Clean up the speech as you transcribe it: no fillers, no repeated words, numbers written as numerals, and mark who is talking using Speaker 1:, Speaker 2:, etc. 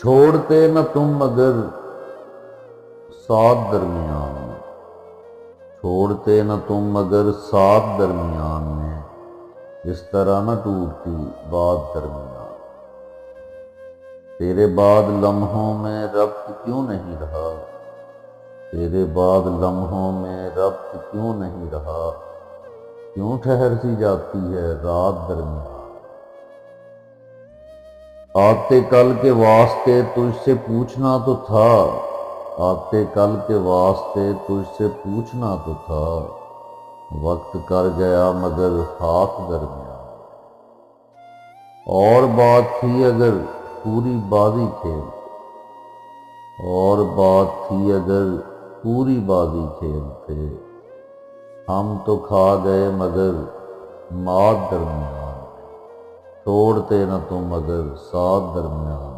Speaker 1: چھوڑتے نہ تم مگر ساتھ درمیان میں، چھوڑتے نہ تم مگر ساتھ درمیان میں، اس طرح نہ ٹوٹتی بات درمیان۔ تیرے بعد لمحوں میں ربط کیوں نہیں رہا، تیرے بعد لمحوں میں ربط کیوں نہیں رہا، کیوں ٹھہر سی جاتی ہے رات درمیان۔ آتے کل کے واسطے تجھ سے پوچھنا تو تھا، آتے کل کے واسطے تجھ سے پوچھنا تو تھا، وقت کر گیا مگر ہاتھ درمیان۔ اور بات تھی اگر پوری بازی کھیلتے، اور بات تھی اگر پوری بازی کھیلتے، ہم تو کھا گئے مگر مات درمیان۔ چھوڑتے نہ تم مگر ساتھ درمیان۔